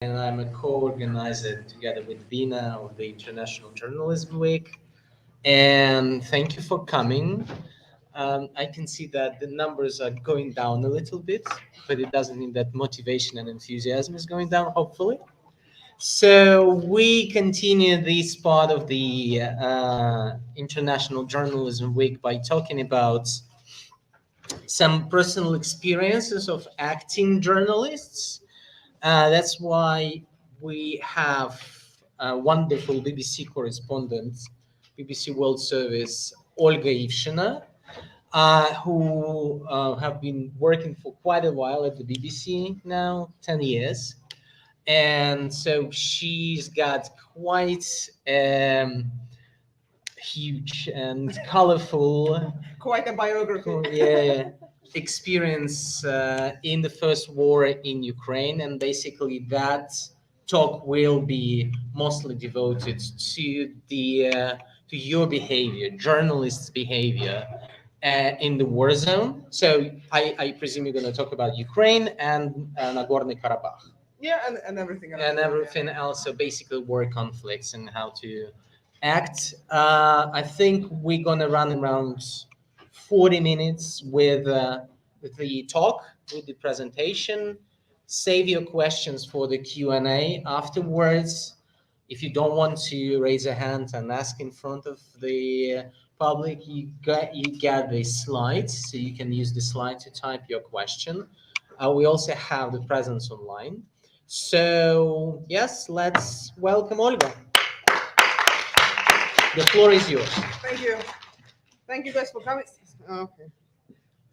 and I'm a co-organizer together with Vina of the International Journalism Week. And thank you for coming. I can see that the numbers are going down a little bit, but it doesn't mean that motivation and enthusiasm is going down, hopefully. So we continue this part of the International Journalism Week by talking about some personal experiences of acting journalists. That's why we have a wonderful BBC correspondent, BBC World Service, Olga Ivshina, who have been working for quite a while at the BBC now, 10 years. And so she's got quite huge and colorful Quite a biography. yeah, experience in the first war in Ukraine, and basically that talk will be mostly devoted to the to your behavior, journalists' behavior in the war zone. So I presume you're going to talk about Ukraine and Nagorno Karabakh. Yeah, and everything else. And everything else. So basically, war conflicts and how to act. I think we're gonna run around 40 minutes with the talk, with the presentation. Save your questions for the Q&A afterwards. If you don't want to raise a hand and ask in front of the public, you get the slides, so you can use the slide to type your question. We also have the presence online. So yes, let's welcome Olga. The floor is yours. Thank you. Thank you guys for coming. Okay.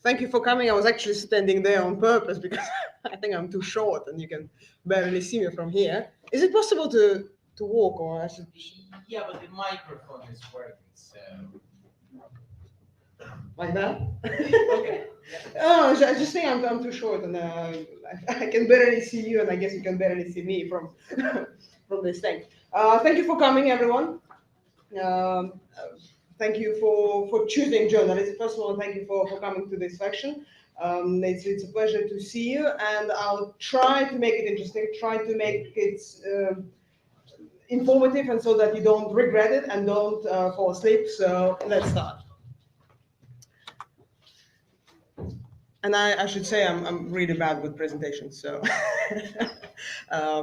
Thank you for coming. I was actually standing there on purpose because I think I'm too short and you can barely see me from here. Is it possible to walk or I should... Yeah, but the microphone is working, so. Like that? Okay. Oh, I just think I'm too short and I can barely see you and I guess you can barely see me from from this thing. Thank you for coming, everyone. Thank you for choosing journalism. First of all, thank you for coming to this section. It's a pleasure to see you, and I'll try to make it interesting, try to make it informative, and so that you don't regret it and don't fall asleep. So let's start. And I should say I'm really bad with presentations, so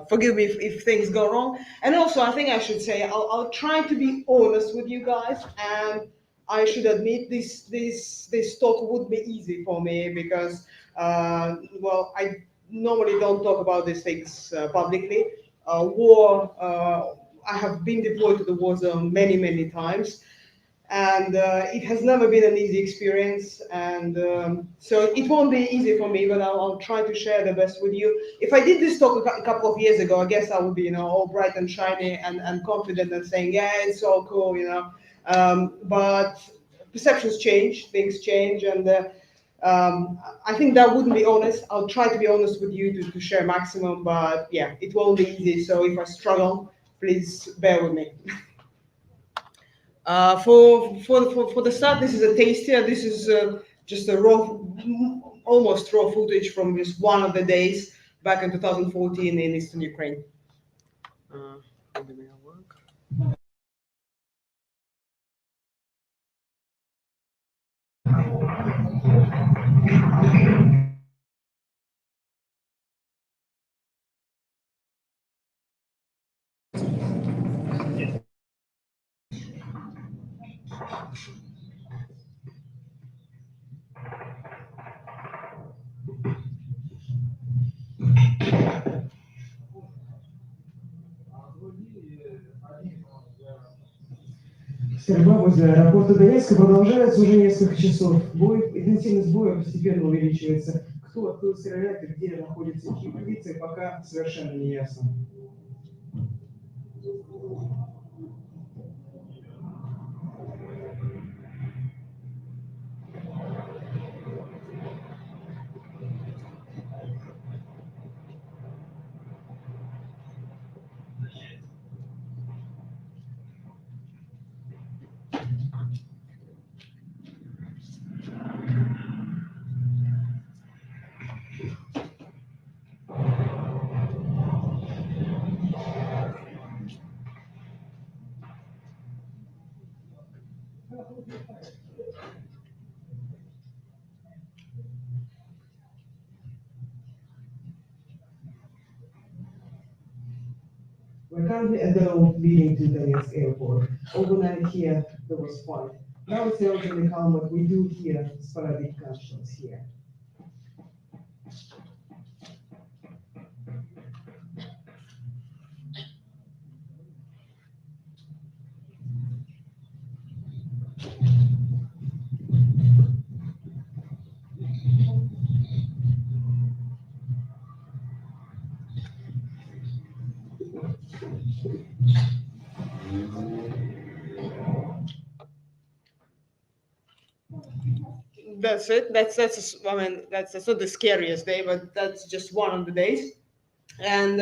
forgive me if things go wrong. And also, I think I should say I'll try to be honest with you guys, and I should admit this talk would be easy for me because well, I normally don't talk about these things publicly. War. I have been deployed to the war zone many times, and it has never been an easy experience, and so it won't be easy for me, but I'll try to share the best with you. If I did this talk a couple of years ago, I guess I would be, all bright and shiny and confident and saying, yeah, it's all cool, but perceptions change, things change, and I think that wouldn't be honest. I'll try to be honest with you to share maximum, but yeah, it won't be easy, so if I struggle, please bear with me. For the start, this is a taster. This is just a almost raw footage from just one of the days back in 2014 in Eastern Ukraine. Стрельба возле аэропорта Донецка продолжается уже несколько часов. Интенсивность боя постепенно увеличивается. Кто откуда стреляет и где находится чьи позиции, пока совершенно не ясно. We're currently at the road leading to Donetsk airport. Overnight here, there was fun. Now it's relatively calm, but we do hear sporadic gunshots here. That's it. I mean, that's not the scariest day, but that's just one of the days. And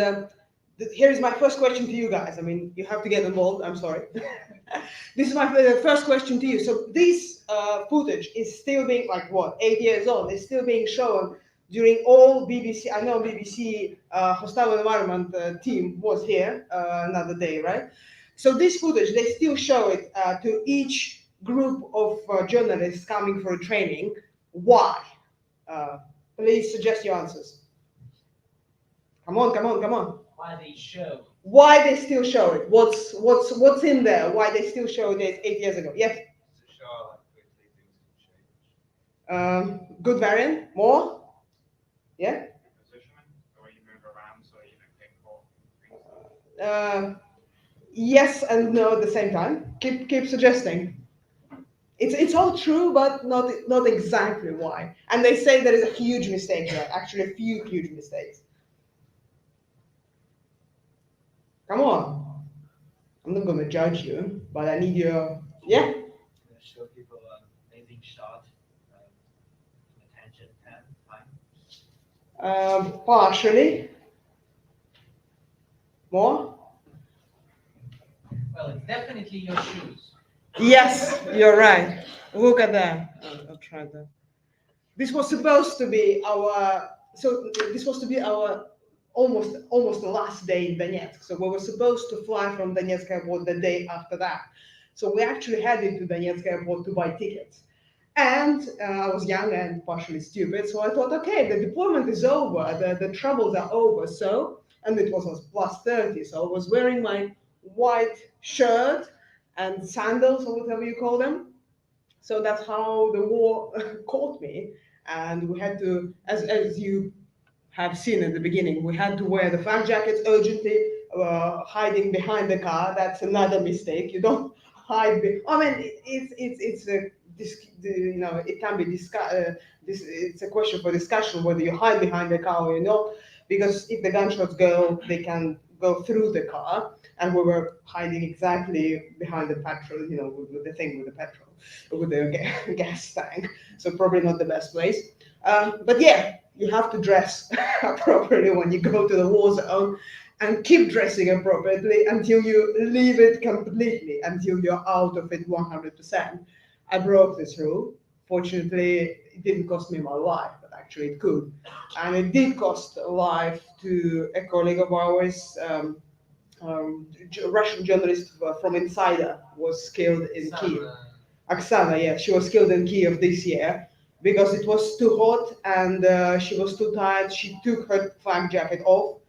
here is my first question to you guys. I mean, you have to get involved. I'm sorry. This is my first question to you. So this footage is still being, like, what, 8 years old? It's still being shown during all BBC. I know BBC hostile environment team was here another day, right? So this footage, they still show it to each group of journalists coming for a training. Why? Please suggest your answers. Come on, come on, come on. Why they show? Why they still show it? What's in there? Why they still show it 8 years ago? Yes. To show how quickly things can change. Good variant. More. Yeah. Positioning, the way you move around, so you don't get caught. Yes and no at the same time. Keep suggesting. It's all true, but not exactly why. And they say there is a huge mistake there. Actually, a few huge mistakes. Come on. I'm not gonna judge you, but I need your yeah. Show people amazing shot, attention time. Partially. More. Well, it's definitely your shoes. Yes, you're right. Look at that. I'll try that. This was supposed to be our. So this was to be our almost the last day in Donetsk. So we were supposed to fly from Donetsk airport the day after that. So we actually headed to Donetsk airport to buy tickets. And I was young and partially stupid, so I thought, okay, the deployment is over, the troubles are over. So, and it was plus 30, so I was wearing my white shirt and sandals or whatever you call them. So that's how the war caught me. And we had to, as you have seen at the beginning, we had to wear the flak jackets urgently, hiding behind the car. That's another mistake. You don't hide. I mean, it's a you know, it can be discussed. It's a question for discussion whether you hide behind the car or not, because if the gunshots go, they can go through the car, and we were hiding exactly behind the petrol, you know, with the thing with the petrol, with the gas tank. So probably not the best place. But yeah, you have to dress appropriately when you go to the war zone, and keep dressing appropriately until you leave it completely, until you're out of it 100%. I broke this rule. Fortunately, it didn't cost me my life, but actually it could. And it did cost life to a colleague of ours, Russian journalist from Insider, was killed in Kiev. Oksana, yeah, she was killed in Kiev this year because it was too hot and she was too tired. She took her flak jacket off.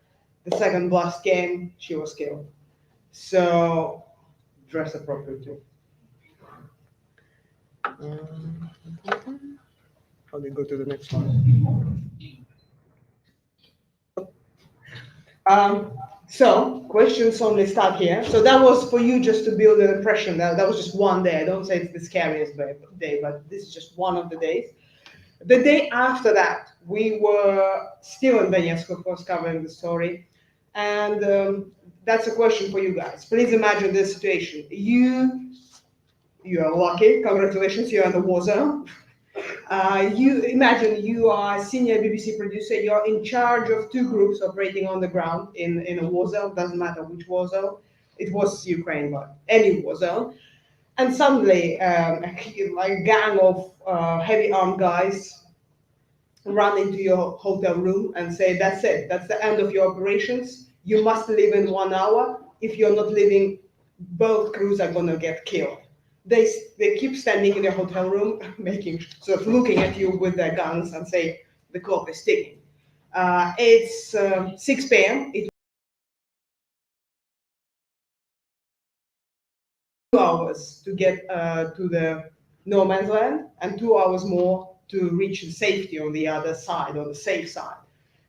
The second blast came, she was killed. So dress appropriately. How do we go to the next one? So questions only start here. So that was for you just to build an impression. That was just one day. I don't say it's the scariest day, but this is just one of the days. The day after that, we were still in Donetsk, of course, covering the story. And that's a question for you guys. Please imagine this situation. You are lucky. Congratulations, you're in the war zone. You imagine you are a senior BBC producer. You're in charge of two groups operating on the ground in a war zone. Doesn't matter which war zone. It was Ukraine, but any war zone. And suddenly, a gang of heavy armed guys run into your hotel room and say, "That's it. That's the end of your operations. You must leave in 1 hour. If you're not leaving, both crews are gonna get killed." they keep standing in their hotel room, making sort of looking at you with their guns and say the clock is ticking. It's 6 p.m. It's 2 hours to get to the no man's land and 2 hours more to reach the safety on the other side, on the safe side.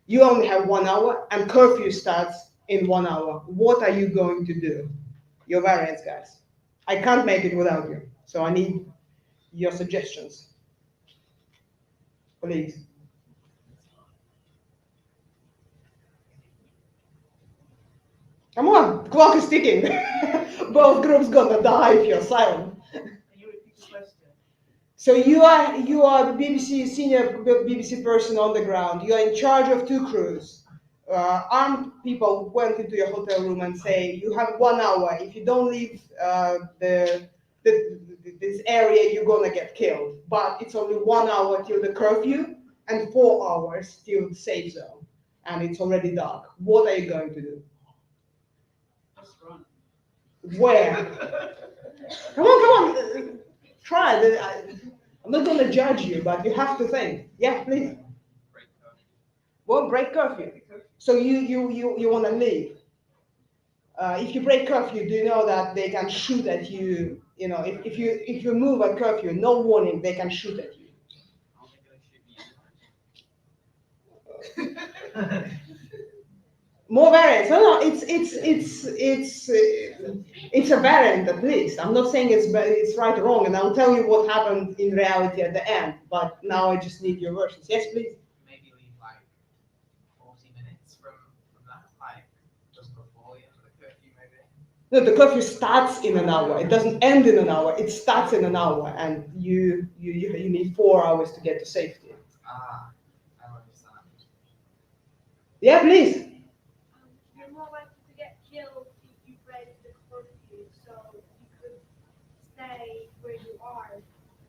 You only have 1 hour and curfew starts in 1 hour. What are you going to do? Your variants, guys. I can't make it without you, so I need your suggestions. Please. Come on, the clock is ticking. Both groups gonna die if you're silent. Can you repeat the question? So you are the BBC senior BBC person on the ground. You are in charge of 2 crews. Armed people went into your hotel room and say you have 1 hour. If you don't leave this area, you're gonna get killed. But it's only 1 hour till the curfew and 4 hours till the safe zone, and it's already dark. What are you going to do? Just run. Where? Come on. Try. I'm not going to judge you, but you have to think. Yeah, please. Break curfew. Well, break curfew. So you want to leave. If you break curfew, do you know that they can shoot at you? You know, if you move at curfew, no warning, they can shoot at you. How are they gonna shoot me? More variants. No, it's a variant at least. I'm not saying it's right or wrong, and I'll tell you what happened in reality at the end. But now I just need your versions. Yes, please. Maybe leave like 40 minutes from that, like just before the end of the curfew, maybe. No, the curfew starts in an hour. It doesn't end in an hour. It starts in an hour, and you need 4 hours to get to safety. Ah, I understand. Yeah, please. You're more likely to get killed if you break the curfew, so you could stay where you are,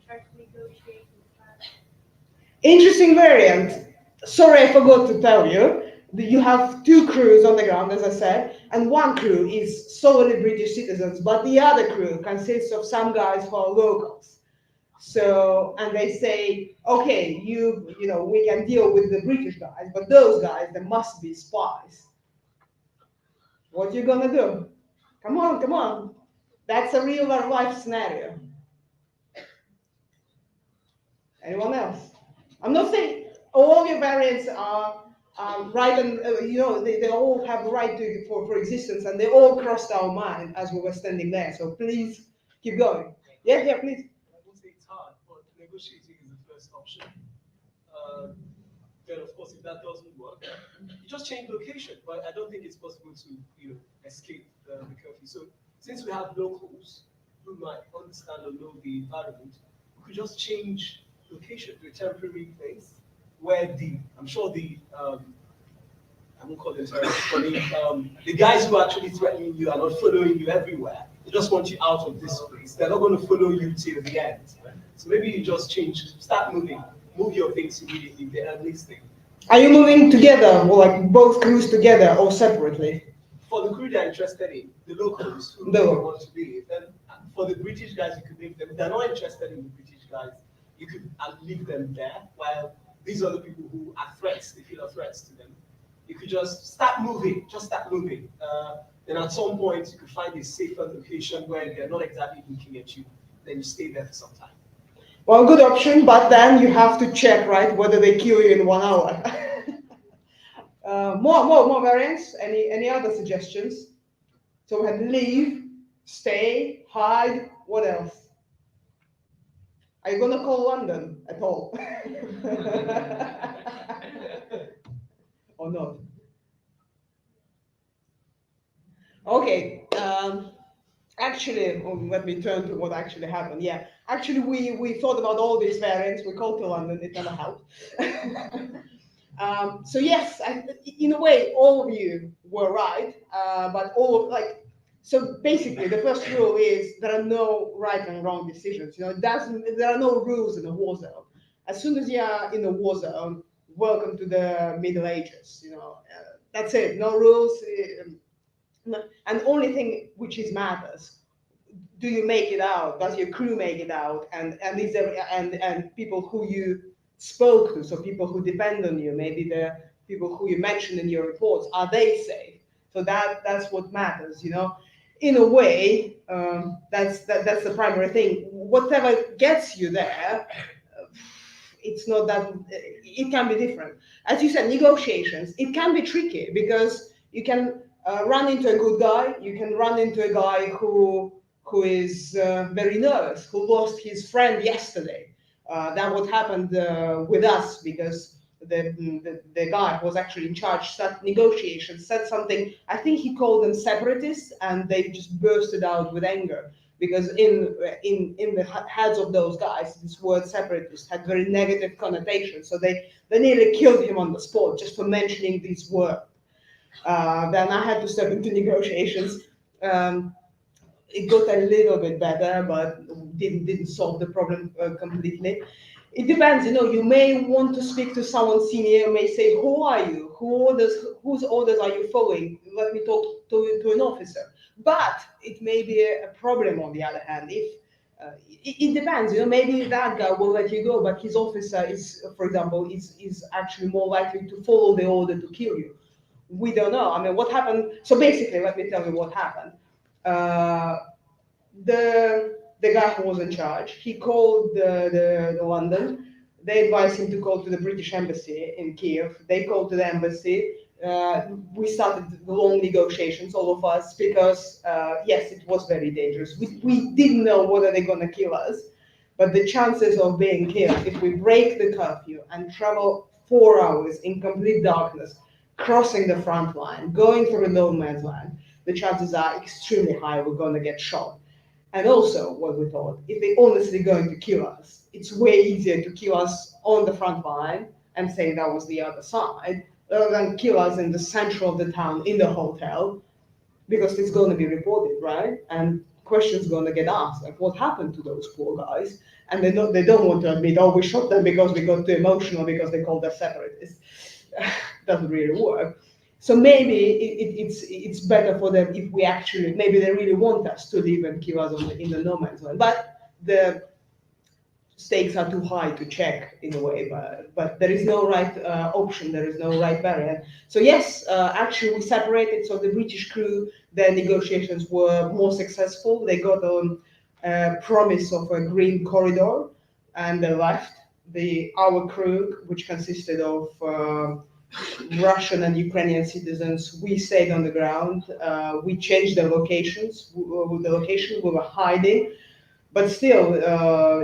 try to negotiate with them. Interesting variant. Sorry, I forgot to tell you. You have 2 crews on the ground, as I said, and 1 crew is solely British citizens, but the other crew consists of some guys who are locals. So, and they say, okay, you know, we can deal with the British guys, but those guys, they must be spies. What you gonna do? Come on. That's a real life scenario. Anyone else? I'm not saying all your variants are right, and you know they all have the right to for existence, and they all crossed our mind as we were standing there. So please keep going. Yeah, please. I won't say it's hard, but negotiating is the first option. Then, of course, if that doesn't work, you just change location. But I don't think it's possible to, escape the curfew. So, since we have locals who might understand or know the environment, we could just change location to a temporary place where I'm sure I won't call them terrorists, but the guys who are actually threatening you are not following you everywhere. They just want you out of this place. They're not going to follow you till the end. So maybe you just start moving, move your things immediately, the earliest thing. Are you moving together, or like both crews together, or separately? For the crew they're interested in, the locals who No. really want to leave, then for the British guys, you could leave them. If they're not interested in the British guys, you could leave them there, while these other people who are threats, they feel are threats to them. You could just start moving. Then at some point, you could find a safer location where they're not exactly looking at you. Then you stay there for some time. Well, good option, but then you have to check, right, whether they kill you in 1 hour. More variants. Any other suggestions? So we had leave, stay, hide. What else? Are you gonna call London at all? Or not? Okay. Actually, let me turn to what actually happened. Yeah, actually, we thought about all these variants. We called to London. It never helped. So yes, in a way, all of you were right, but so basically, the first rule is there are no right and wrong decisions. You know, there are no rules in a war zone. As soon as you are in a war zone, welcome to the Middle Ages. You know, that's it. No rules. And the only thing which is matters, do you make it out? Does your crew make it out? And is there and people who you spoke to, so people who depend on you, maybe the people who you mentioned in your reports, are they safe? So that's what matters, you know. In a way, that's the primary thing. Whatever gets you there, it's not that it can be different. As you said, negotiations, it can be tricky because you can run into a good guy, you can run into a guy who is very nervous, who lost his friend yesterday. That what happened with us, because the guy who was actually in charge started negotiations, said something, I think he called them separatists, and they just bursted out with anger, because in the heads of those guys, this word separatist had very negative connotations. So they nearly killed him on the spot just for mentioning this word. Then I had to step into negotiations. It got a little bit better, but didn't solve the problem completely. It depends, you know. You may want to speak to someone senior. You may say, "Who are you? Whose orders are you following? Let me talk to an officer." But it may be a problem on the other hand. If it depends, you know. Maybe that guy will let you go, but his officer is, for example, is actually more likely to follow the order to kill you. We don't know. I mean, what happened? So basically, let me tell you what happened. Uh, the guy who was in charge, he called the London. They advised him to call to the British embassy in Kiev. They called to the embassy. We started the long negotiations, all of us, because yes, it was very dangerous. We didn't know whether they're gonna kill us, but the chances of being killed if we break the curfew and travel 4 hours in complete darkness, crossing the front line, going through a no man's land, the chances are extremely high we're gonna get shot. And also, what we thought, if they're honestly going to kill us, it's way easier to kill us on the front line and say that was the other side, rather than kill us in the center of the town, in the hotel, because it's going to be reported, right? And questions going to get asked, like what happened to those poor guys? And they don't want to admit, oh, we shot them because we got too emotional because they called us separatists. Doesn't really work. So maybe it's better for them if we actually, maybe they really want us to live and kill us in the no man's land. But the stakes are too high to check in a way, but there is no right option, there is no right variant. So yes, actually we separated, so the British crew, their negotiations were more successful. They got on a promise of a green corridor and they left. Our crew, which consisted of Russian and Ukrainian citizens, we stayed on the ground. We changed the locations. The location we were hiding, but still,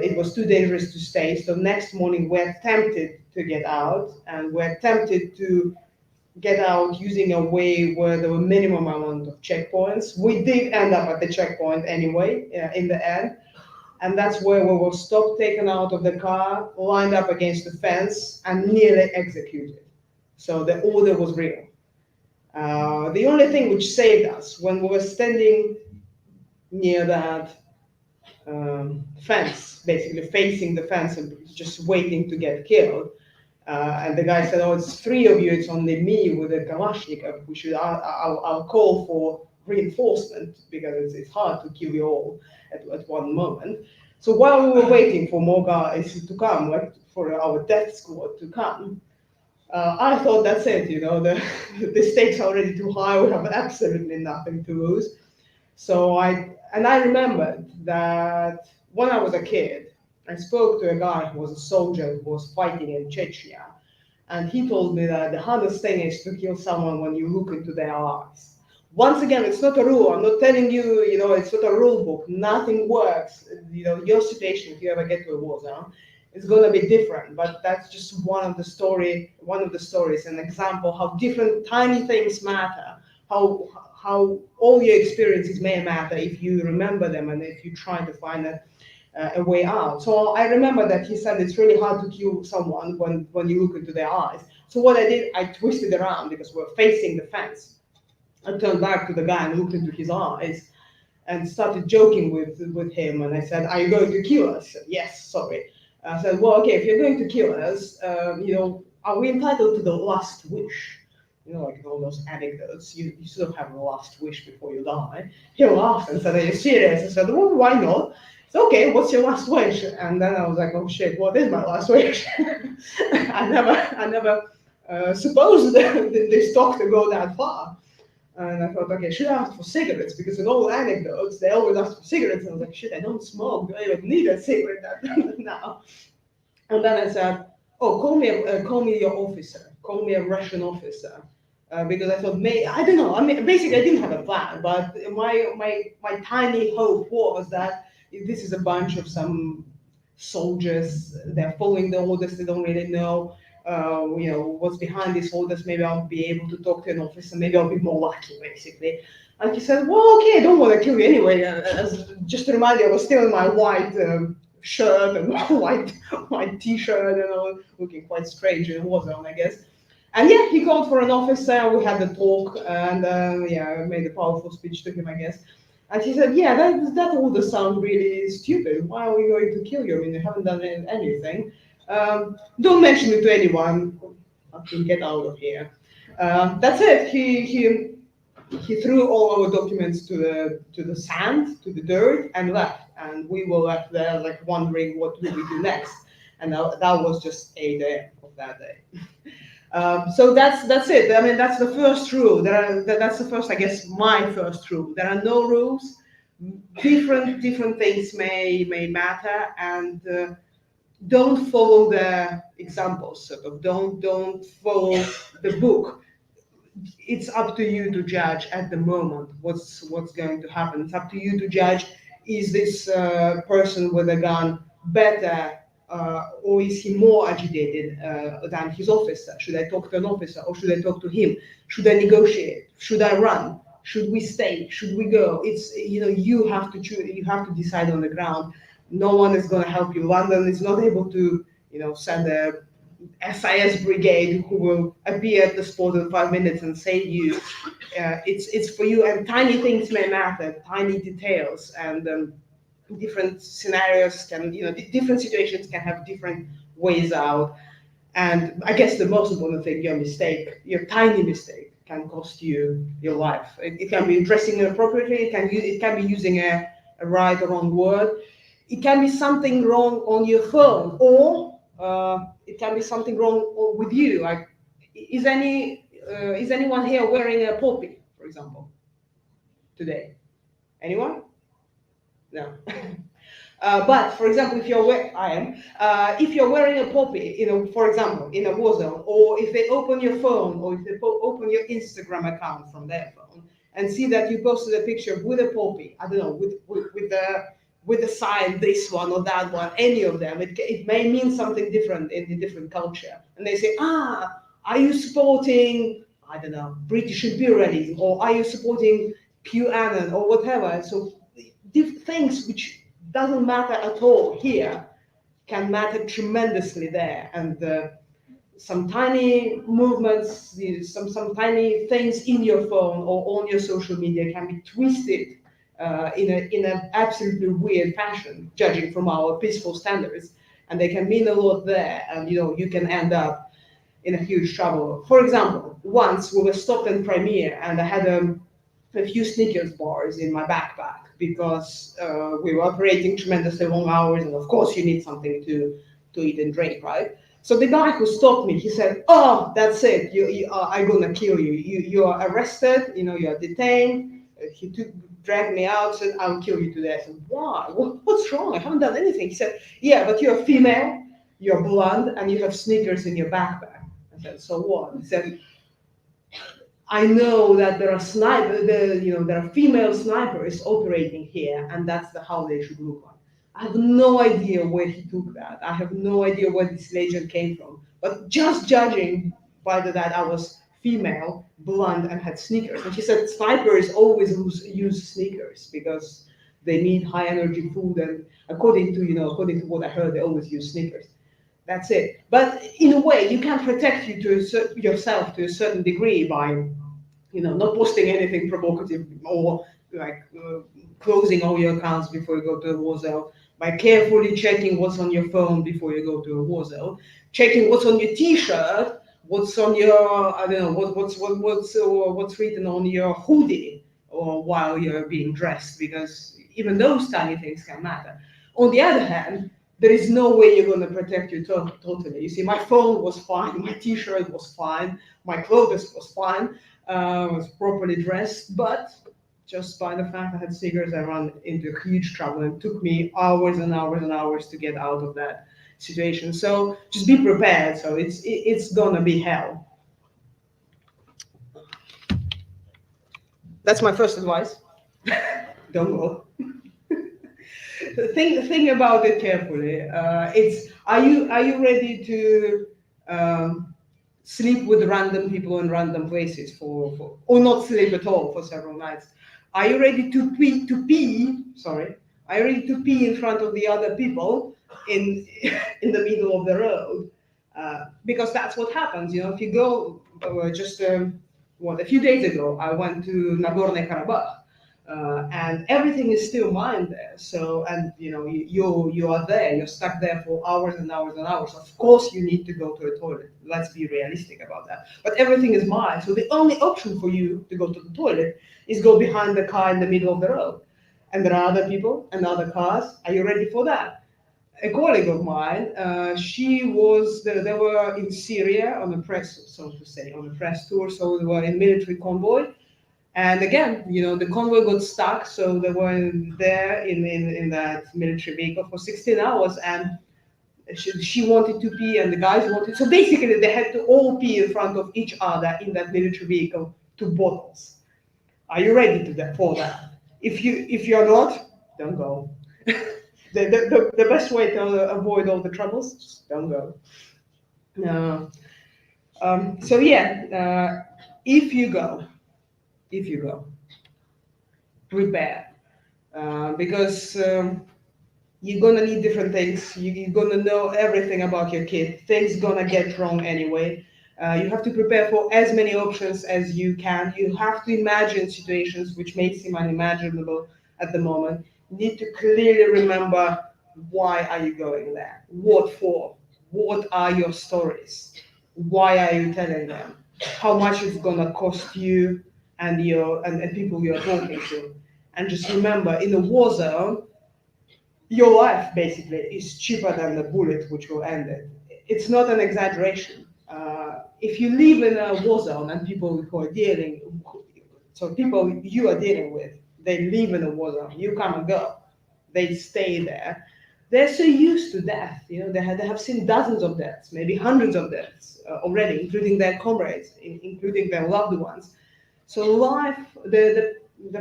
it was too dangerous to stay. So next morning, we attempted to get out, and we attempted to get out using a way where there were minimum amount of checkpoints. We did end up at the checkpoint anyway, in the end. And that's where we were stopped, taken out of the car, lined up against the fence, and nearly executed. So the order was real. The only thing which saved us when we were standing near that fence, basically facing the fence and just waiting to get killed. And the guy said, "Oh, it's three of you. It's only me with a Kalashnikov. I'll call for reinforcement because it's hard to kill you all at one moment." So while we were waiting for more guys to come, like for our death squad to come, I thought that's it. You know, the stakes are already too high. We have absolutely nothing to lose. So I remembered that when I was a kid, I spoke to a guy who was a soldier who was fighting in Chechnya, and he told me that the hardest thing is to kill someone when you look into their eyes. Once again, it's not a rule. I'm not telling you, you know, it's not a rule book. Nothing works. You know, your situation, if you ever get to a war zone, is going to be different. But that's just one of the stories, an example how different tiny things matter, how all your experiences may matter if you remember them and if you try to find a way out. So I remember that he said it's really hard to kill someone when you look into their eyes. So what I did, I twisted around because we're facing the fence. I turned back to the guy and looked into his eyes and started joking with him. And I said, "Are you going to kill us?" He said, "Yes, sorry." I said, "Well, okay, if you're going to kill us, you know, are we entitled to the last wish?" like all those anecdotes, you sort of have a last wish before you die. He laughed and said, "Are you serious?" I said, "Well, why not?" So, okay, what's your last wish? And then I was like, oh shit, what is my last wish? I never supposed this talk to go that far. And I thought, okay, should I ask for cigarettes? Because in all anecdotes, they always ask for cigarettes. And I was like, shit, I don't smoke. Do I even need a cigarette now? And then I said, oh, call me your officer. Call me a Russian officer. Because I thought, I don't know. I mean, basically, I didn't have a plan, but my tiny hope was that this is a bunch of some soldiers. They're following the orders. They don't really know, what's behind these orders. Maybe I'll be able to talk to an officer. Maybe I'll be more lucky, basically. And he said, well, okay, I don't want to kill you anyway. Just to remind you, I was still in my white shirt and white t-shirt, and I was looking quite strange in Warzone, I guess. And yeah, he called for an officer. We had the talk, and I made a powerful speech to him, I guess. And he said, "Yeah, that all does sound really stupid. Why are we going to kill you? I mean, you haven't done anything. Don't mention it to anyone. I can get out of here." That's it. He threw all our documents to the sand, to the dirt, and left. And we were left there, like wondering what would we do next. And that was just a day of that day. So that's it. I mean, that's the first rule. That's the first, I guess, my first rule. There are no rules. Different things may matter, and don't follow the examples. Sort of don't follow the book. It's up to you to judge at the moment what's going to happen. It's up to you to judge: is this person with a gun better, or is he more agitated than his officer? Should I talk to an officer, or should I talk to him? Should I negotiate? Should I run? Should we stay? Should we go? It's, you have to choose. You have to decide on the ground. No one is going to help you. London is not able to, send a SIS brigade who will appear at the spot in 5 minutes and save you. It's for you, and tiny things may matter, tiny details, and different scenarios can, different situations can have different ways out. And I guess the most important thing, your tiny mistake can cost you your life. It can be dressing inappropriately. It can be using a right or wrong word. It can be something wrong on your phone, or it can be something wrong with you. Like, is anyone here wearing a poppy, for example, today? Anyone? No. But for example, if you're wearing a poppy, for example, in a war zone, or if they open your phone, or if they open your Instagram account from their phone and see that you posted a picture with a poppy, I don't know, with the sign, this one or that one, any of them, it may mean something different in a different culture. And they say, are you supporting, I don't know, British imperialism, or are you supporting QAnon, or whatever? So things which doesn't matter at all here can matter tremendously there. And some tiny movements, some tiny things in your phone or on your social media can be twisted in an absolutely weird fashion, judging from our peaceful standards, and they can mean a lot there, and you can end up in a huge trouble. For example, once we were stopped in Crimea, and I had a few Snickers bars in my backpack because we were operating tremendously long hours, and of course you need something to eat and drink, right? So the guy who stopped me, he said, "Oh, that's it. I'm gonna kill you. You are arrested. You are detained." He dragged me out, said, "I'll kill you today." I said, "Why? What's wrong? I haven't done anything." He said, "Yeah, but you're female, you're blonde, and you have Snickers in your backpack." I said, "So what?" He said, "I know that there are there are female snipers operating here, and that's how they should look like." I have no idea where he took that. I have no idea where this legend came from. But just judging by that I was female, blonde, and had sneakers. And she said snipers always use sneakers because they need high energy food, and according to what I heard, they always use sneakers. That's it. But in a way, you can protect yourself to a certain degree by, not posting anything provocative, or like closing all your accounts before you go to a war zone, by carefully checking what's on your phone before you go to a war zone, checking what's on your T-shirt what's on your, I don't know, what's written on your hoodie or while you're being dressed, because even those tiny things can matter. On the other hand, there is no way you're going to protect you totally. You see, my phone was fine, my t-shirt was fine, my clothes was fine, was properly dressed, but just by the fact I had cigarettes, I ran into huge trouble, and it took me hours and hours and hours to get out of that situation. So just be prepared. So it's gonna be hell. That's my first advice. Don't go. Think about it carefully. It's are you ready to sleep with random people in random places or not sleep at all for several nights? Are you ready to pee? Sorry, are you ready to pee in front of the other people in in the middle of the road? Because that's what happens. You know, if you go just a few days ago, I went to Nagorno-Karabakh, and everything is still mined there. So, and you know, you are there, you're stuck there for hours and hours and hours. Of course, you need to go to a toilet. Let's be realistic about that. But everything is mined, so the only option for you to go to the toilet is go behind the car in the middle of the road. And there are other people and other cars. Are you ready for that? A colleague of mine, they were in Syria on a press, so to say, on a press tour. So they were in military convoy, and again, you know, the convoy got stuck, so they were there in that military vehicle for 16 hours, and she wanted to pee, and the guys wanted. So basically, they had to all pee in front of each other in that military vehicle to bottles. Are you ready for that? If you're not, don't go. The best way to avoid all the troubles, just don't go. No. So yeah, if you go, if you go, prepare, because you're gonna need different things. You're gonna know everything about your kid. Things gonna get wrong anyway. You have to prepare for as many options as you can. You have to imagine situations which may seem unimaginable at the moment. You need to clearly remember, why are you going there? What for? What are your stories? Why are you telling them? How much it's gonna cost you and and people you're talking to? And just remember, in a war zone, your life basically is cheaper than the bullet which will end it. It's not an exaggeration. If you live in a war zone and people who are dealing, so people you are dealing with, they live in a war zone. You come and go, they stay there. They're so used to death. You know, they have seen dozens of deaths, maybe hundreds of deaths already, including their comrades, including their loved ones. So life, the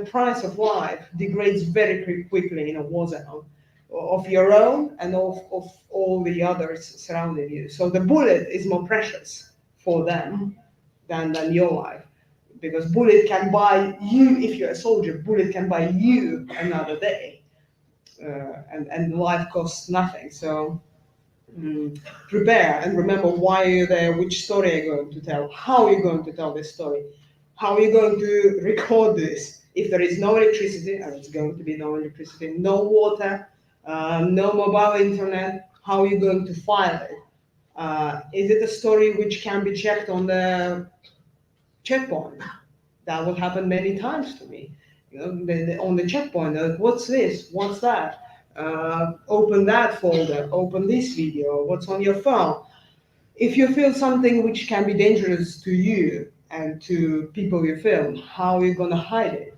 price of life degrades very quickly in a war zone, of your own and of all the others surrounding you. So the bullet is more precious for them than your life. Because bullet can buy you, if you're a soldier, bullet can buy you another day. And life costs nothing. So prepare and remember why you're there, which story you're going to tell, how you're going to tell this story, how you're going to record this. If there is no electricity, and it's going to be no electricity, no water, no mobile internet, how are you going to file it? Is it a story which can be checked on the checkpoint? That will happen many times to me. You know, on the checkpoint, what's this? What's that? Open that folder, open this video, what's on your phone. If you feel something which can be dangerous to you and to people you film, how are you going to hide it?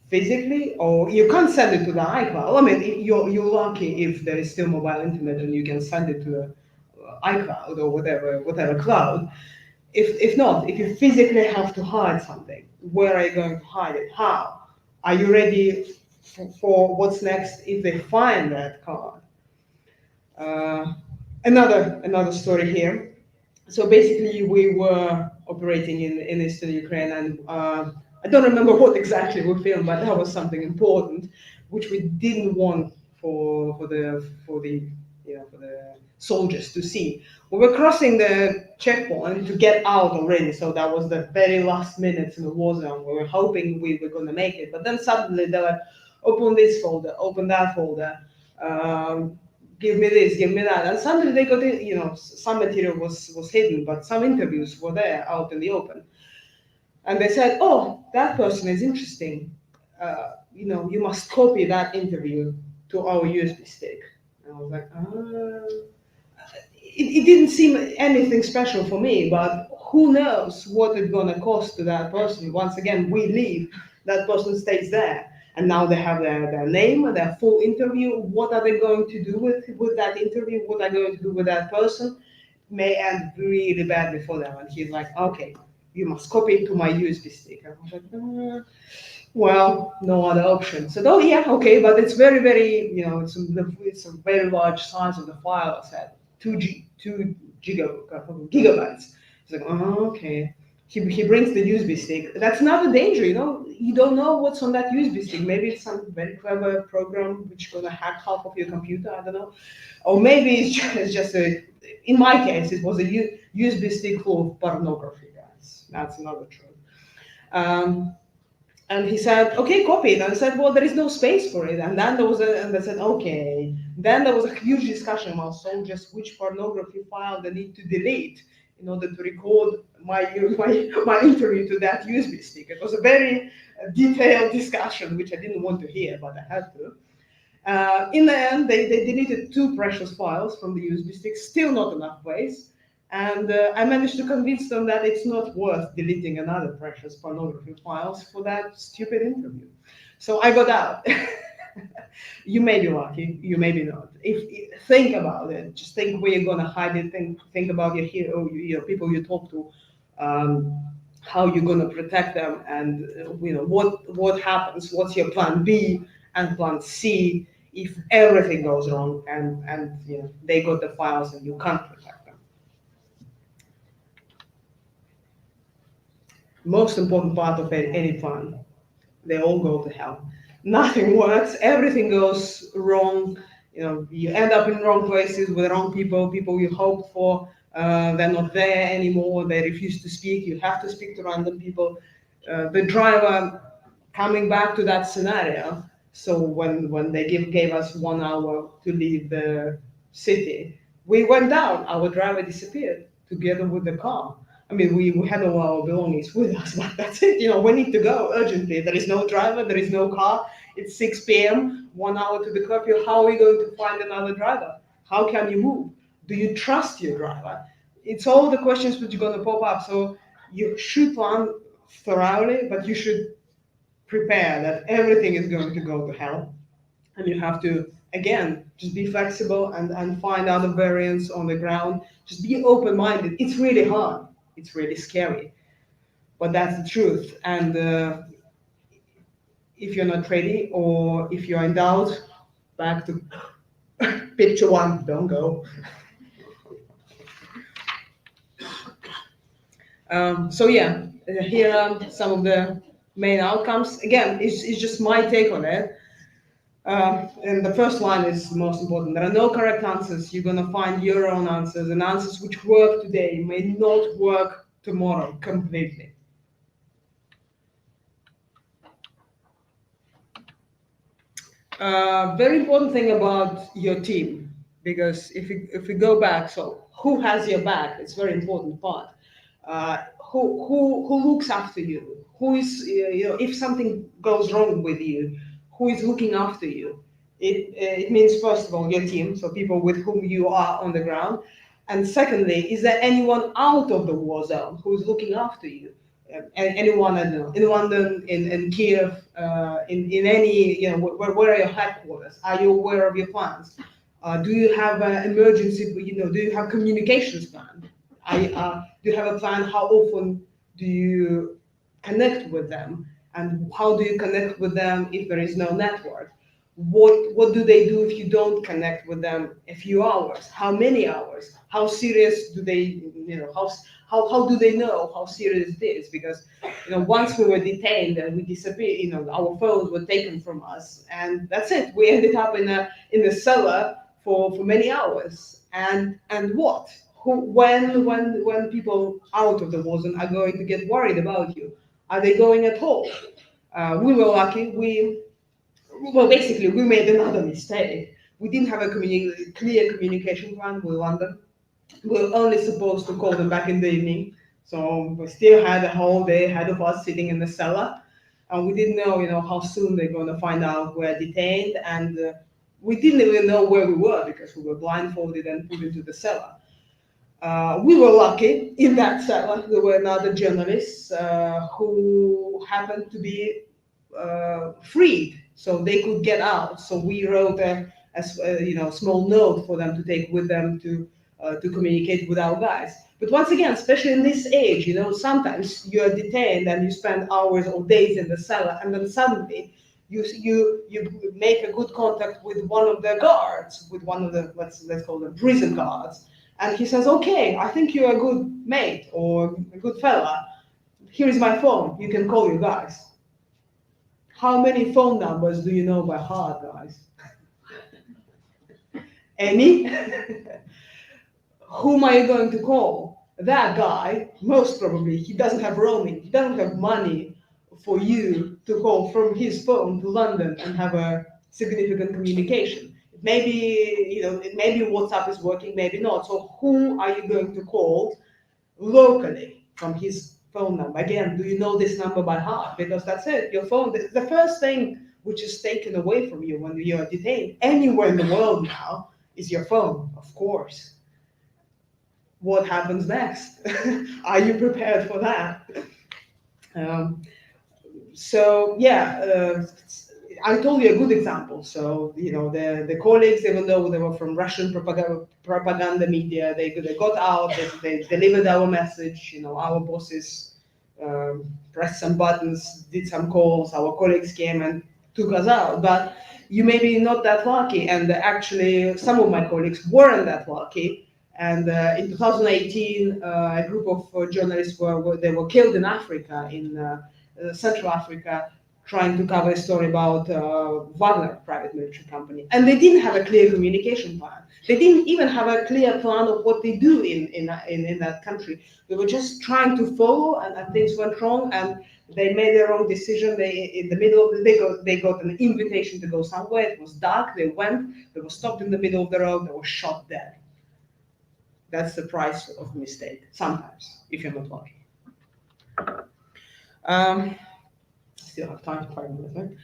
Physically, or you can't send it to the iCloud. I mean, you're lucky if there is still mobile internet and you can send it to the iCloud or whatever cloud. If not, if you physically have to hide something, where are you going to hide it? How? Are you ready for what's next if they find that card? Another story here. So basically, we were operating in Eastern Ukraine, and I don't remember what exactly we filmed, but that was something important, which we didn't want for the soldiers to see. We were crossing the checkpoint to get out already, so that was the very last minutes in the war zone. We were hoping we were going to make it, but then suddenly they were, open this folder, open that folder. give me this, give me that. And suddenly they got, some material was hidden, but some interviews were there out in the open. And they said, oh, that person is interesting. You must copy that interview to our USB stick. And I was like, it didn't seem anything special for me, but who knows what it's gonna cost to that person. Once again, we leave, that person stays there. And now they have their name, their full interview. What are they going to do with that interview? What are they going to do with that person? May end really badly for them. And he's like, okay, you must copy it to my USB stick. And I was like, well, no other option. So, oh yeah, okay, but it's very, very, it's a very large size of the file. I said 2 gigabytes. He's like, oh, okay. He brings the USB stick. That's another danger, You don't know what's on that USB stick. Maybe it's some very clever program which is gonna hack half of your computer. I don't know. Or maybe it's just in my case, it was a USB stick full of pornography, guys. That's another truth. And he said, okay, copy it. And I said, well, there is no space for it. And then and they said, okay. Then there was a huge discussion among soldiers which pornography file they need to delete in order to record my interview to that USB stick. It was a very detailed discussion, which I didn't want to hear, but I had to. In the end, they deleted 2 precious files from the USB stick, still not enough space. And I managed to convince them that it's not worth deleting another precious pornography files for that stupid interview. So I got out. You may be lucky, you may be not. Think about it, just think where you're gonna hide it. Think about your hero, people you talk to, how you're gonna protect them, and what happens. What's your plan B and plan C if everything goes wrong and they got the files and you can't protect them. Most important part of any plan, they all go to hell. Nothing works, everything goes wrong. You end up in wrong places with the wrong people you hoped for. They're not there anymore, they refuse to speak, you have to speak to random people. The driver, coming back to that scenario, so when they gave us 1 hour to leave the city, we went down, our driver disappeared together with the car. I mean, we had all our belongings with us, but that's it. We need to go urgently. There is no driver, there is no car. It's 6 p.m., 1 hour to the curfew. How are we going to find another driver? How can you move? Do you trust your driver? It's all the questions which are going to pop up. So you should plan thoroughly, but you should prepare that everything is going to go to hell. And you have to, again, just be flexible and find other variants on the ground. Just be open-minded. It's really hard. It's really scary, but that's the truth. And if you're not ready, or if you're in doubt, back to picture 1, don't go. So yeah, here are some of the main outcomes. Again, it's just my take on it. And the first line is the most important. There are no correct answers. You're going to find your own answers, and answers which work today may not work tomorrow completely. Very important thing about your team, because if we go back, so who has your back? It's a very important part. Who looks after you? Who is, if something goes wrong with you, who is looking after you? It means, first of all, your team, so people with whom you are on the ground. And secondly, is there anyone out of the war zone who's looking after you? Anyone, I don't know, in London, in Kiev, in any, where are your headquarters? Are you aware of your plans? Do you have an emergency, do you have communications plan? Do you have a plan? How often do you connect with them? And how do you connect with them if there is no network? What do they do if you don't connect with them a few hours? How many hours? How serious do they, how do they know how serious it is? Because, once we were detained and we disappeared, our phones were taken from us, and that's it. We ended up in a cellar for many hours. And what? When people out of the war zone are going to get worried about you? Are they going at all? We were lucky. Basically, we made another mistake. We didn't have a clear communication plan with London. We were only supposed to call them back in the evening. So we still had a whole day ahead of us sitting in the cellar. And we didn't know, how soon they're going to find out we're detained. And we didn't even know where we were because we were blindfolded and put into the cellar. We were lucky in that cellar. There were another journalists who happened to be freed, so they could get out. So we wrote a small note for them to take with them to communicate with our guys. But once again, especially in this age, sometimes you're detained and you spend hours or days in the cellar, and then suddenly you make a good contact with one of the guards, with one of the let's call them prison guards, and he says, "Okay, I think you're a good mate or a good fella. Here is my phone. You can call your guys." How many phone numbers do you know by heart, guys? Any? Whom are you going to call? That guy, most probably, he doesn't have roaming. He doesn't have money for you to call from his phone to London and have a significant communication. Maybe, maybe WhatsApp is working, maybe not. So who are you going to call locally from his phone number? Again, do you know this number by heart? Because that's it. Your phone, the first thing which is taken away from you when you're detained anywhere in the world now is your phone, of course. What happens next? Are you prepared for that? I told you a good example. So the colleagues, even though they were from Russian propaganda media, they got out, they delivered our message. Our bosses pressed some buttons, did some calls. Our colleagues came and took us out. But you may be not that lucky, and actually some of my colleagues weren't that lucky. And in 2018, a group of journalists were killed in Africa, in Central Africa, trying to cover a story about Wagner private military company. And they didn't have a clear communication plan. They didn't even have a clear plan of what they do in that country. They were just trying to follow, and things went wrong, and they made their own decision. In the middle of the day, they got an invitation to go somewhere. It was dark. They went. They were stopped in the middle of the road. They were shot dead. That's the price of mistake, sometimes, if you're not lucky. Still have time, 5 minutes, right?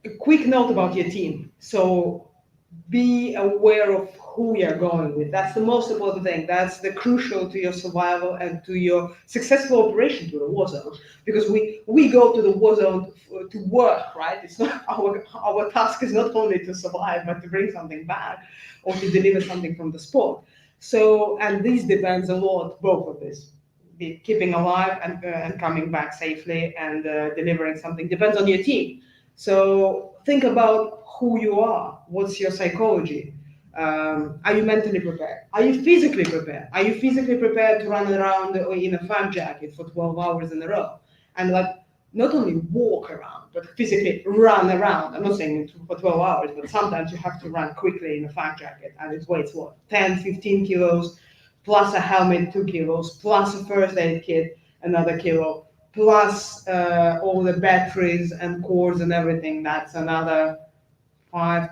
A quick note about your team. So be aware of who you're going with. That's the most important thing. That's the crucial to your survival and to your successful operation to the war zone. Because we go to the war zone to work, right? It's not our task is not only to survive, but to bring something back or to deliver something from the sport. So, and this depends a lot, both of this. Keeping alive and coming back safely and delivering something depends on your team. So think about who you are. What's your psychology? Are you mentally prepared? Are you physically prepared? Are you physically prepared to run around in a flak jacket for 12 hours in a row? And not only walk around, but physically run around. I'm not saying for 12 hours, but sometimes you have to run quickly in a flak jacket and it weighs 10, 15 kilos, plus a helmet, 2 kilos, plus a first aid kit, another kilo, plus all the batteries and cords and everything. That's another 5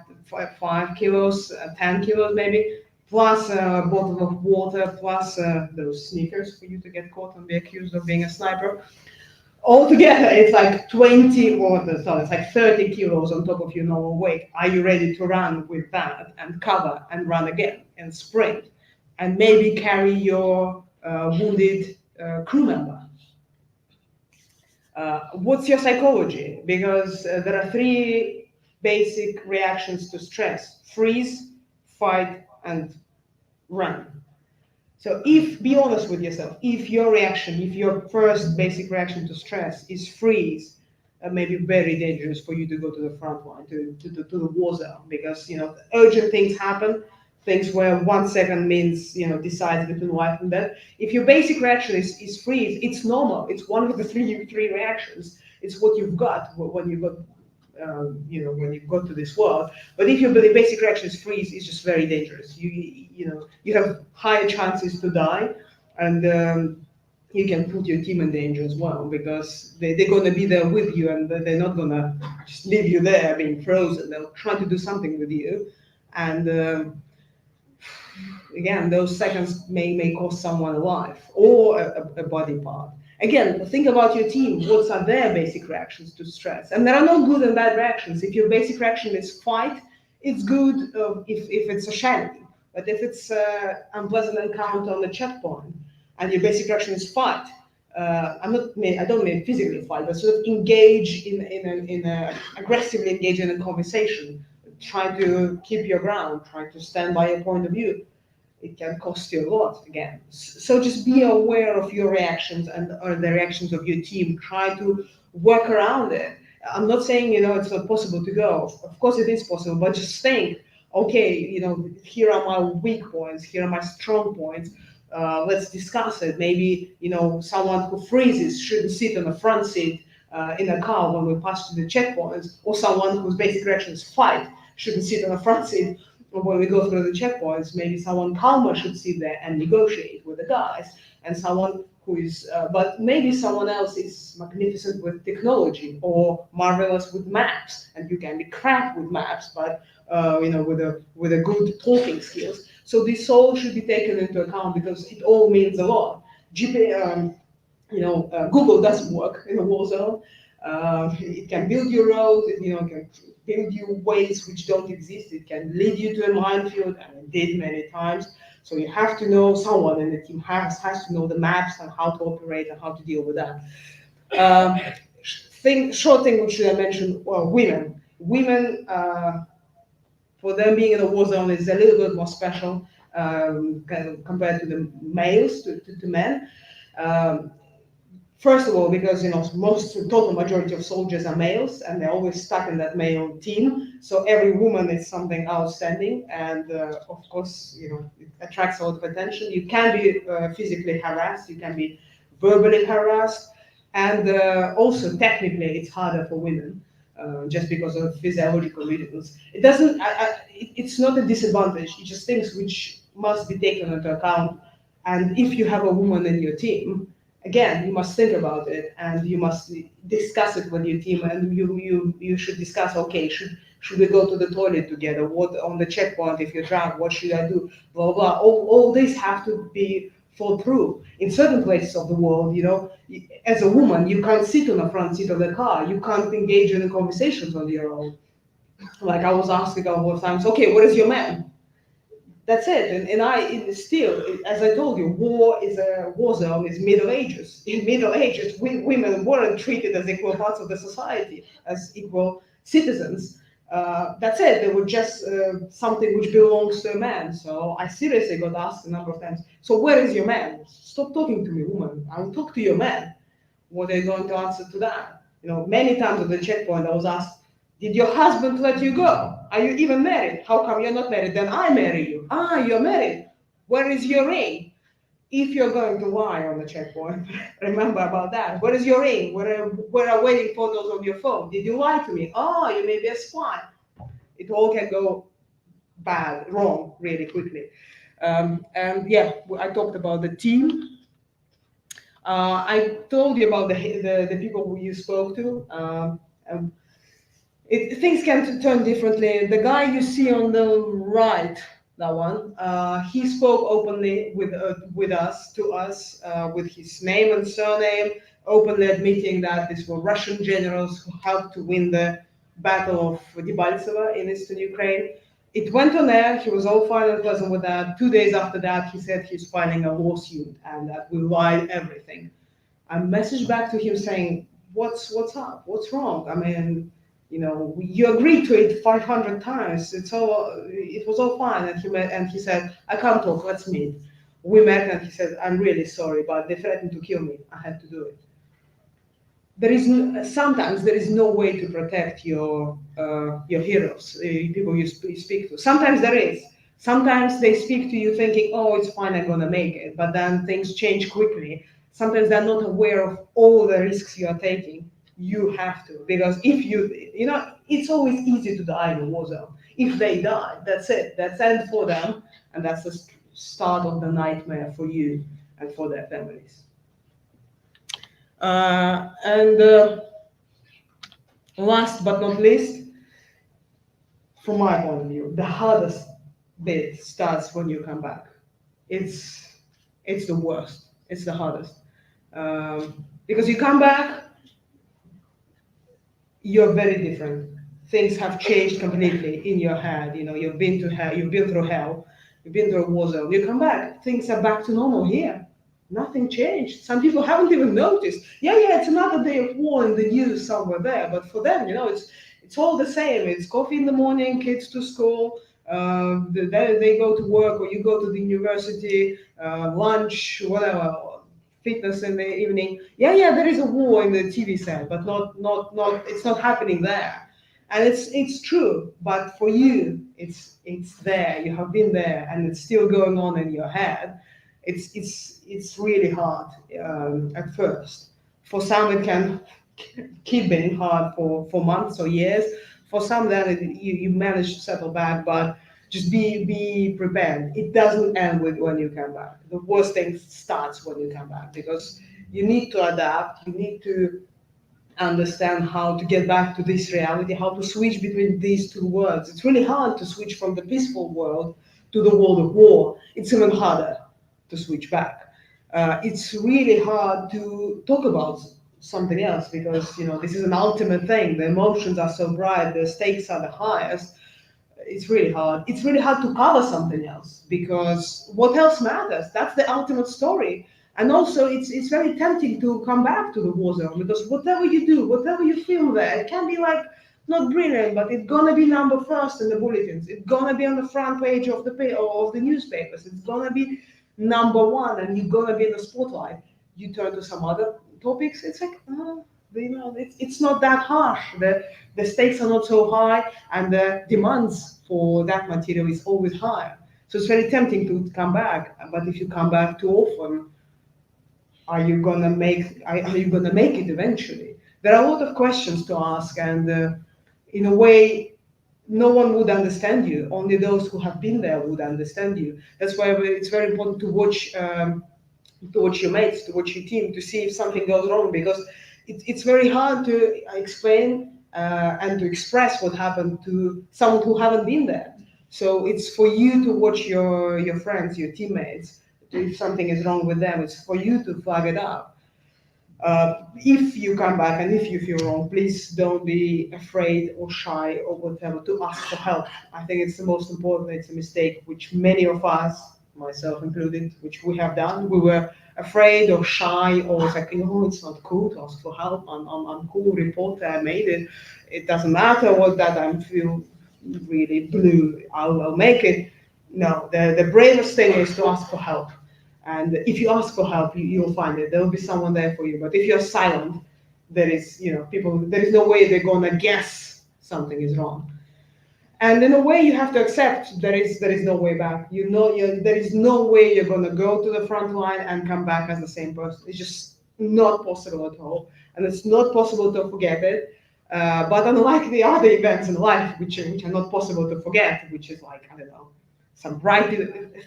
kilos, 10 kilos maybe, plus a bottle of water, plus those sneakers for you to get caught and be accused of being a sniper. Altogether, it's like 30 kilos on top of your normal weight. Are you ready to run with that and cover and run again and sprint? And maybe carry your wounded crew member. What's your psychology? Because there are 3 basic reactions to stress: freeze, fight, and run. So be honest with yourself. If your first basic reaction to stress is freeze, it may be very dangerous for you to go to the front line, to the war zone, because urgent things happen. Things where 1 second means, decides between life and death. If your basic reaction is freeze, it's normal. It's one of the three reactions. It's what you've got when you got, when you got to this world. But if your basic reaction is freeze, it's just very dangerous. You have higher chances to die, and you can put your team in danger as well, because they're going to be there with you, and they're not going to just leave you there being frozen. They'll try to do something with you. And again, those seconds may cost someone a life or a body part. Again, think about your team. What are their basic reactions to stress? And there are no good and bad reactions. If your basic reaction is fight, it's good if it's a shanty. But if it's an unpleasant encounter on the checkpoint and your basic reaction is fight, I don't mean physically fight, but sort of engage in a aggressively engage in a conversation, trying to keep your ground, trying to stand by your point of view. It can cost you a lot again. So just be aware of your reactions and or the reactions of your team. Try to work around it. I'm not saying it's not possible to go. Of course it is possible, but just think, okay, here are my weak points, here are my strong points. Let's discuss it. Maybe someone who freezes shouldn't sit on the front seat in a car when we pass to the checkpoints, or someone whose basic reaction is fight shouldn't sit on the front seat when we go through the checkpoints. Maybe someone calmer should sit there and negotiate with the guys, and someone who is, but maybe someone else is magnificent with technology or marvelous with maps, and you can be crap with maps, but with a good talking skills. So this all should be taken into account, because it all means a lot. Google doesn't work in a war zone. It can build you roads, it can build you ways which don't exist. It can lead you to a minefield, and it did many times. So you have to know, someone in the team has to know the maps and how to operate and how to deal with that. Short thing which I mentioned, well, women. Women, for them being in a war zone is a little bit more special kind of compared to the males, to men. First of all, because the total majority of soldiers are males, and they're always stuck in that male team. So every woman is something outstanding, and of course, it attracts a lot of attention. You can be physically harassed, you can be verbally harassed, and also technically, it's harder for women. Just because of physiological reasons, it doesn't. It's not a disadvantage. It's just things which must be taken into account. And if you have a woman in your team, again, you must think about it, and you must discuss it with your team, and you should discuss, okay, should we go to the toilet together? What on the checkpoint if you're drunk? What should I do? Blah blah. All these have to be thought through. In certain places of the world, as a woman, you can't sit on the front seat of the car. You can't engage in conversations on your own. Like I was asked a couple of times, okay, what is your man? That's it. Still, as I told you, war zone is Middle Ages. In Middle Ages, women weren't treated as equal parts of the society, as equal citizens. That's it. They were just something which belongs to a man. So I seriously got asked a number of times, so where is your man? Stop talking to me, woman. I will talk to your man. What are you going to answer to that? Many times at the checkpoint, I was asked, did your husband let you go? Are you even married? How come you're not married? Then I marry you. Ah, you're married. Where is your ring? If you're going to lie on the checkpoint, remember about that. Where is your ring? Where are wedding photos on your phone? Did you lie to me? Oh, you may be a spy. It all can go wrong really quickly. And yeah, I talked about the team. I told you about the people who you spoke to. Things can turn differently. The guy you see on the right, that one, he spoke openly with us, with his name and surname, openly admitting that these were Russian generals who helped to win the Battle of Debaltseve in eastern Ukraine. It went on air. He was all fine and pleasant with that. 2 days after that, he said he's filing a lawsuit and that we lied everything. I messaged back to him saying, "What's up? What's wrong? I mean, you agreed to it 500 times. It was all fine." And he said, "I can't talk. Let's meet." We met, and he said, "I'm really sorry, but they threatened to kill me. I had to do it." Sometimes there is no way to protect your heroes, people you speak to. Sometimes there is. Sometimes they speak to you thinking, "Oh, it's fine, I'm gonna make it," but then things change quickly. Sometimes they're not aware of all the risks you are taking. You have to, because if it's always easy to die in a war zone. If they die, that's it. That's end for them, and that's the start of the nightmare for you and for their families. And last but not least, from my point of view, the hardest bit starts when you come back. It's it's the worst. It's the hardest because you come back, you're very different. Things have changed completely in your head. You know, you've been to hell, you've been through hell, you've been through a war zone. You come back, things are back to normal here. Nothing changed. Some people haven't even noticed. Yeah, it's another day of war in the news somewhere there, but for them, you know, it's all the same. It's coffee in the morning, kids to school, they go to work or you go to the university, lunch, whatever, fitness in the evening. Yeah, there is a war in the TV set, but not. It's not happening there, and it's true. But for you, it's there. You have been there, and it's still going on in your head. It's really hard at first. For some, it can keep being hard for months or years. For some, then you manage to settle back, but just be prepared. It doesn't end with when you come back. The worst thing starts when you come back because you need to adapt. You need to understand how to get back to this reality, how to switch between these two worlds. It's really hard to switch from the peaceful world to the world of war. It's even harder to switch back. It's really hard to talk about something else because you know this is an ultimate thing. The emotions are so bright, the stakes are the highest. It's really hard. It's really hard to cover something else because what else matters? That's the ultimate story. And also, it's very tempting to come back to the war zone because whatever you do, whatever you film there, it can be like not brilliant, but it's gonna be number first in the bulletins. It's gonna be on the front page of the newspapers. It's gonna be number one, and you're gonna be in the spotlight. You turn to some other topics. It's like, you know, it's not that harsh. The stakes are not so high, and the demands for that material is always higher. So it's very tempting to come back. But if you come back too often, are you gonna make it eventually? There are a lot of questions to ask, and in a way, no one would understand you. Only those who have been there would understand you. That's why it's very important to watch your mates, to watch your team, to see if something goes wrong, because it's very hard to explain and to express what happened to someone who haven't been there. So it's for you to watch your friends, your teammates. If something is wrong with them, it's for you to flag it up. If you come back and if you feel wrong, please don't be afraid or shy or whatever to ask for help. I think it's the most important. It's a mistake which many of us, myself included, which we have done. We were afraid or shy or was like, it's not cool to ask for help. I'm cool reporter. I made it. It doesn't matter what that I feel really blue. I'll make it. No, the bravest thing is to ask for help. And if you ask for help, you'll find it. There will be someone there for you. But if you're silent, there is, people. There is no way they're gonna guess something is wrong. And in a way, you have to accept there is no way back. There is no way you're gonna go to the front line and come back as the same person. It's just not possible at all, and it's not possible to forget it. But unlike the other events in life, which are not possible to forget, which is like, I don't know, some bright.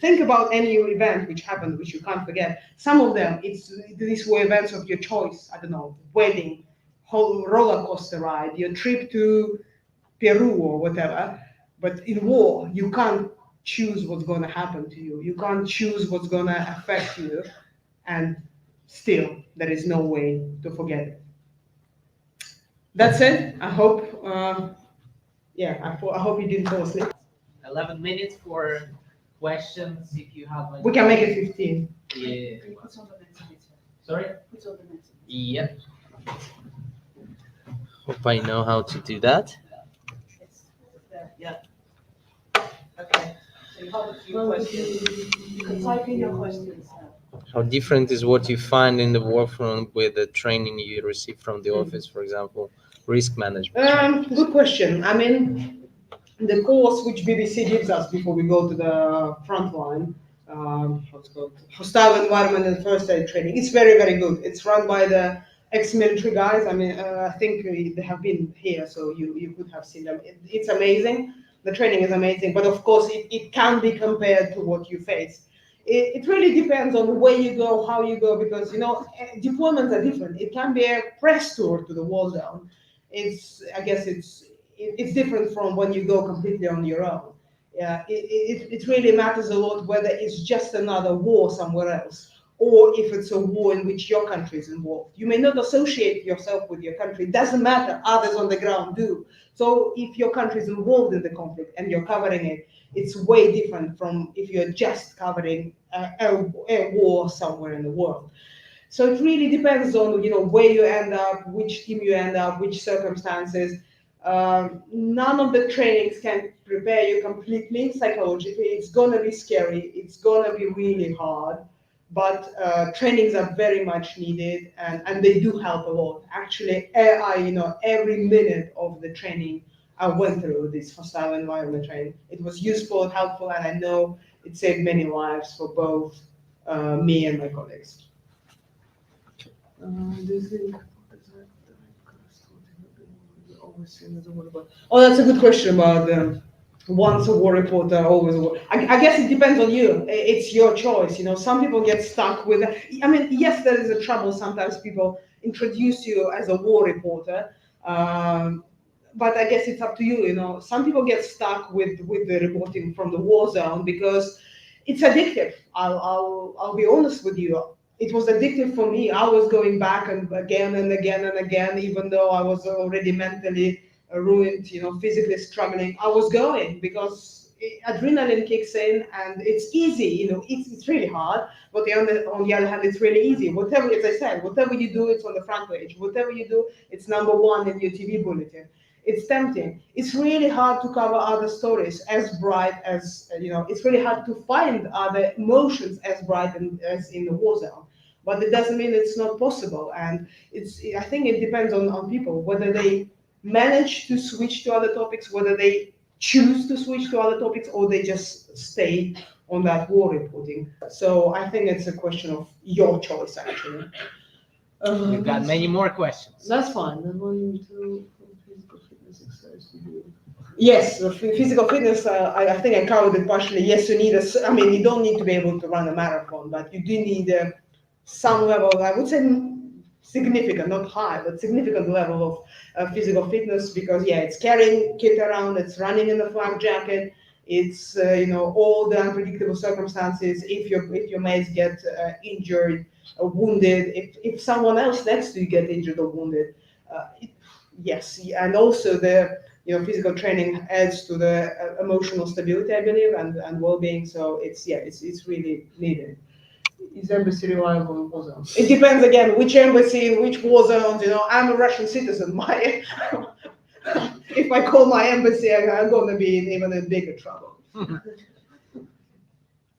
Think about any event which happened, which you can't forget. Some of them, these were events of your choice. I don't know, wedding, whole roller coaster ride, your trip to Peru or whatever. But in war, you can't choose what's going to happen to you. You can't choose what's going to affect you, and still, there is no way to forget it. That's it. I hope. I hope you didn't fall asleep. 11 minutes for questions if you have like. We can make it 15. Yeah. Sorry? Yep. Hope I know how to do that. Yeah. Okay. So you have a few questions. You can type in your questions now. How different is what you find in the workflow with the training you receive from the office, for example, risk management? Good question. I mean, the course which BBC gives us before we go to the front line, what's called hostile environment and first aid training. It's very, very good. It's run by the ex-military guys. I mean, I think they have been here, so you could have seen them. It's amazing. The training is amazing, but of course, it can be compared to what you face. it really depends on where you go, how you go, because deployments are different. It can be a press tour to the war zone. I guess it's different from when you go completely on your own. Yeah, it really matters a lot whether it's just another war somewhere else, or if it's a war in which your country is involved. You may not associate yourself with your country. It doesn't matter. Others on the ground do. So if your country is involved in the conflict and you're covering it, it's way different from if you're just covering a war somewhere in the world. So it really depends on where you end up, which team you end up, which circumstances. None of the trainings can prepare you completely psychologically. It's gonna be scary. It's gonna be really hard, but trainings are very much needed, and they do help a lot. Actually, every minute of the training I went through this hostile environment training, it was useful, helpful, and I know it saved many lives for both me and my colleagues. Do you think? Oh, that's a good question about once a war reporter, always a war. I guess it depends on you. It's your choice. Some people get stuck with. I mean, yes, there is a trouble. Sometimes people introduce you as a war reporter, but I guess it's up to you. Some people get stuck with the reporting from the war zone because it's addictive. I'll be honest with you. It was addictive for me. I was going back and again and again and again, even though I was already mentally ruined, physically struggling. I was going because adrenaline kicks in and it's easy. It's really hard, but on the other hand, it's really easy. Whatever, as I said, whatever you do, it's on the front page. Whatever you do, it's number one in your TV bulletin. It's tempting. It's really hard to cover other stories as bright as, it's really hard to find other emotions as bright as in the war zone. But it doesn't mean it's not possible. And I think it depends on people, whether they manage to switch to other topics, whether they choose to switch to other topics, or they just stay on that war reporting. So I think it's a question of your choice, actually. We've got many more questions. That's fine. Then volume 2 physical fitness exercise to do. Yes, the physical fitness, I think I covered it partially. Yes, you need you don't need to be able to run a marathon, but you do need some level, I would say significant, not high, but significant level of physical fitness, because it's carrying kit around, it's running in the flak jacket, it's all the unpredictable circumstances. If your mates get injured or wounded, if someone else next to you get injured or wounded, yes, and also the physical training adds to the emotional stability, I believe, and well-being. So it's really needed. Is embassy reliable in war zones? It depends again which embassy in which war zones. I'm a Russian citizen. If I call my embassy, I'm going to be in even bigger trouble.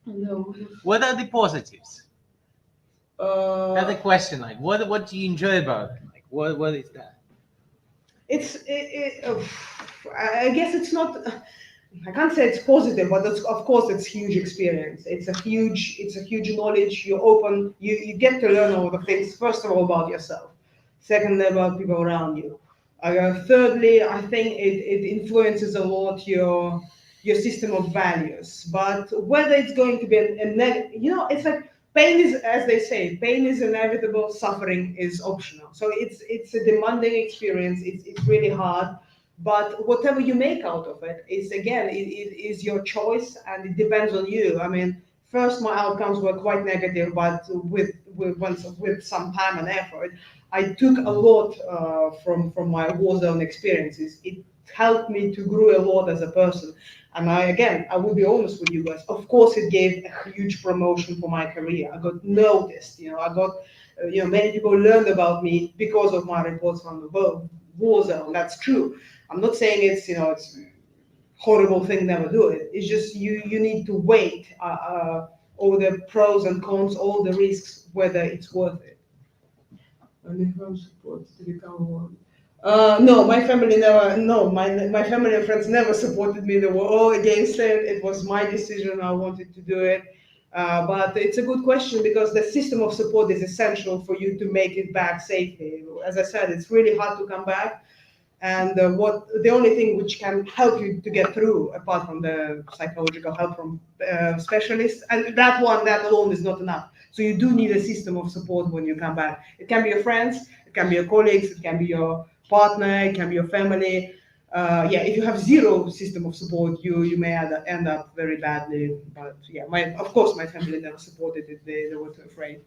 No. What are the positives? That's a question. Like, what do you enjoy about it? Like, what is that? I guess it's not. I can't say it's positive, but of course it's huge experience. It's a huge knowledge. You open, you get to learn all the things. First of all, about yourself. Secondly, about people around you. Thirdly, I think it influences a lot your system of values. But whether it's going to be it's like pain is, as they say, pain is inevitable. Suffering is optional. So it's a demanding experience. It's really hard. But whatever you make out of it is your choice, and it depends on you. I mean, first my outcomes were quite negative, but with some time and effort, I took a lot from my war zone experiences. It helped me to grow a lot as a person. And I will be honest with you guys. Of course, it gave a huge promotion for my career. I got noticed. I got many people learned about me because of my reports from the war zone. That's true. I'm not saying it's it's a horrible thing, never do it. It's just you need to weigh all the pros and cons, all the risks, whether it's worth it. And if I'm supposed to become one. No, my family never. No, my family and friends never supported me. They were all against it. It was my decision. I wanted to do it. But it's a good question, because the system of support is essential for you to make it back safely. As I said, it's really hard to come back. And what the only thing which can help you to get through, apart from the psychological help from specialists, and that alone is not enough. So you do need a system of support when you come back. It can be your friends, it can be your colleagues, it can be your partner, it can be your family. Yeah, if you have zero system of support, you may end up very badly. But yeah, of course my family never supported it. They were too afraid.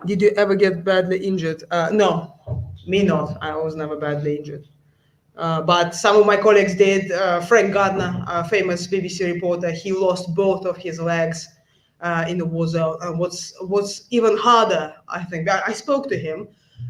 Did you ever get badly injured? No, me not. I was never badly injured. But some of my colleagues did. Frank Gardner, a famous BBC reporter, he lost both of his legs in the war zone. And what's even harder, I think, I spoke to him,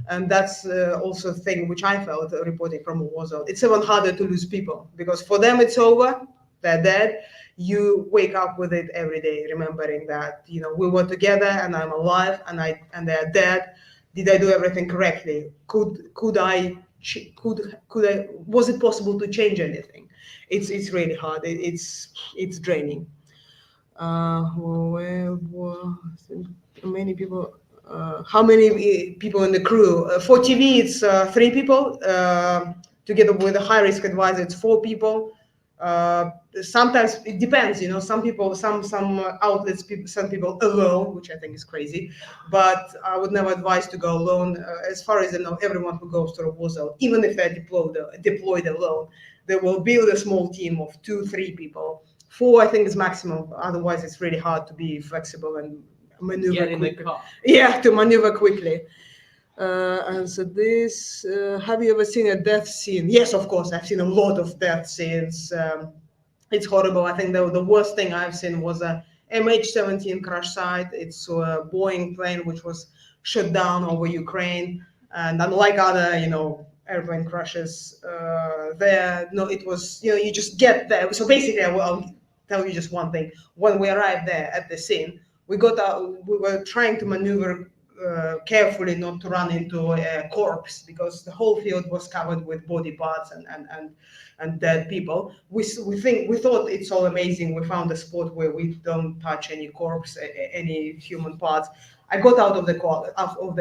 and that's also a thing which I felt reporting from a war zone. It's even harder to lose people because for them it's over, they're dead. You wake up with it every day, remembering that we were together and I'm alive and they're dead. Did I do everything correctly? Could I was it possible to change anything? It's really hard. It's draining. Many people. How many people in the crew? For TV, it's 3 people. Together with a high risk advisor, it's 4 people. Sometimes it depends, some people, some outlets send people alone, which I think is crazy, but I would never advise to go alone. As far as I know, everyone who goes to a war zone, even if they're deployed alone, they will build a small team of 2-3 people. 4, I think, is maximum. Otherwise, it's really hard to be flexible and maneuver Get in the quickly. car. Yeah, to maneuver quickly. Answer this. Have you ever seen a death scene? Yes, of course. I've seen a lot of death scenes. It's horrible. I think the worst thing I've seen was a MH17 crash site. It's a Boeing plane which was shot down over Ukraine. And unlike other, airplane crashes there, no, it was, you just get there. So basically, I'll tell you just one thing. When we arrived there at the scene, we were trying to maneuver carefully not to run into a corpse because the whole field was covered with body parts and dead people. We thought it's all amazing. We found a spot where we don't touch any corpse, any human parts. I got out of the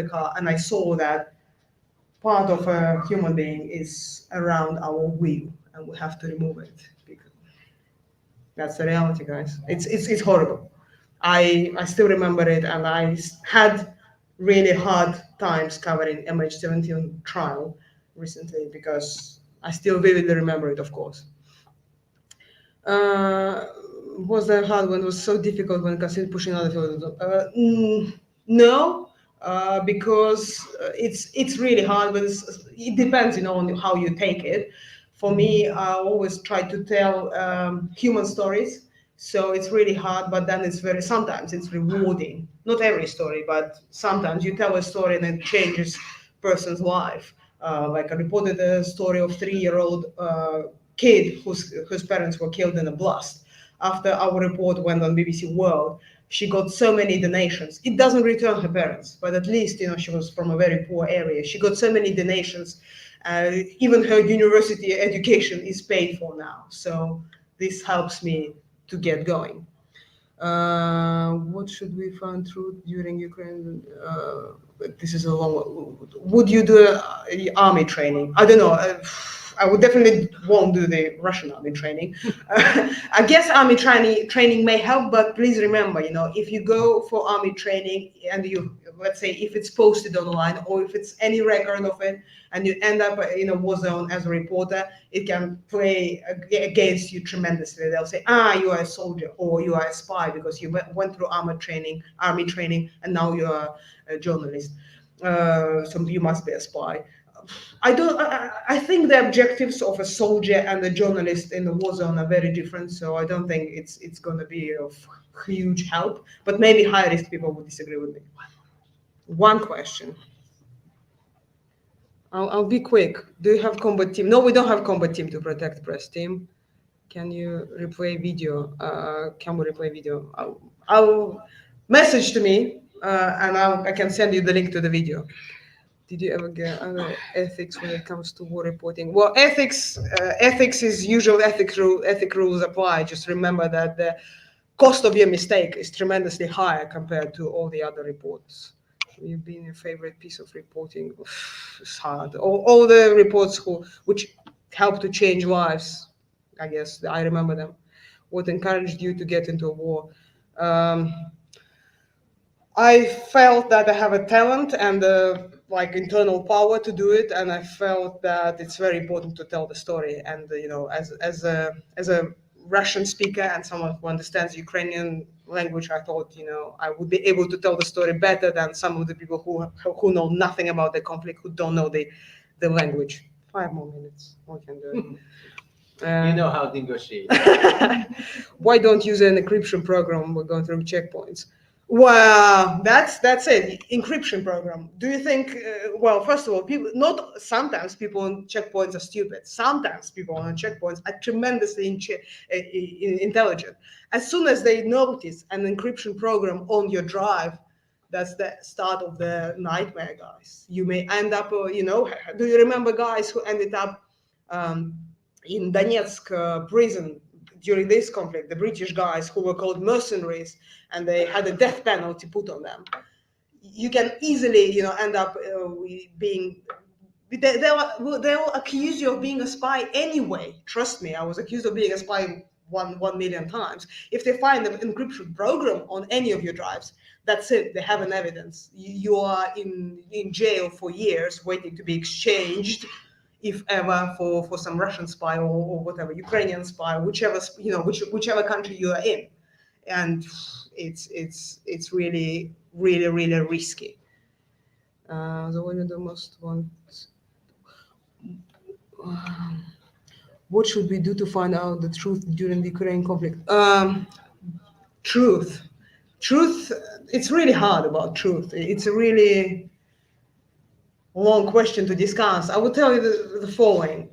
car and I saw that part of a human being is around our wheel and we have to remove it. Because that's the reality, guys. It's horrible. I still remember it, and I had really hard times covering MH17 trial recently because I still vividly remember it, of course. Was that hard when it was so difficult when considered pushing other fields? No, because it's really hard, but it depends, on how you take it. For me, I always try to tell human stories. So it's really hard, but then sometimes it's rewarding. Not every story, but sometimes you tell a story and it changes person's life. Like I reported a story of 3-year-old kid whose parents were killed in a blast. After our report went on BBC World, she got so many donations. It doesn't return her parents, but at least, she was from a very poor area. She got so many donations. Even her university education is paid for now. So this helps me to get going. What should we find truth during Ukraine? This is a long one. Would you do army training? I don't know. I would definitely won't do the Russian army training. I guess army training may help, but please remember, if you go for army training and let's say if it's posted online or if it's any record of it and you end up in a war zone as a reporter, it can play against you tremendously. They'll say, you are a soldier or you are a spy because you went through army training, and now you are a journalist. So you must be a spy. I think the objectives of a soldier and a journalist in the war zone are very different. So I don't think it's going to be of huge help. But maybe high risk people would disagree with me. One question. I'll be quick. Do you have combat team? No, we don't have combat team to protect press team. Can you replay video? Can we replay video? I'll message to me and I can send you the link to the video. Did you ever get other ethics when it comes to war reporting? Well, ethics is usual ethic rules apply. Just remember that the cost of your mistake is tremendously higher compared to all the other reports. You've been your favorite piece of reporting. It's hard. All the reports which help to change lives. I guess I remember them. What encouraged you to get into a war? I felt that I have a talent and like internal power to do it, and I felt that it's very important to tell the story. And as a Russian speaker and someone who understands Ukrainian language, I thought I would be able to tell the story better than some of the people who know nothing about the conflict, who don't know the language. 5 more minutes. We can do it. You know how to negotiate. Why don't use an encryption program when we're going through checkpoints? Well, that's it. Encryption program. Do you think? Well, first of all, not sometimes people on checkpoints are stupid. Sometimes people on checkpoints are tremendously intelligent. As soon as they notice an encryption program on your drive, that's the start of the nightmare, guys. You may end up, do you remember guys who ended up in Donetsk prison during this conflict, the British guys who were called mercenaries, and they had a death penalty put on them? You can easily, end up being. They'll accuse you of being a spy anyway. Trust me, I was accused of being a spy 1 million times. If they find an encryption program on any of your drives, that's it. They have an evidence. You are in jail for years, waiting to be exchanged, if ever, for some Russian spy or whatever, Ukrainian spy, whichever country you are in, and it's really risky. The one of the most want. What should we do to find out the truth during the Ukraine conflict? Truth. It's really hard about truth. It's a really long question to discuss. I will tell you the following.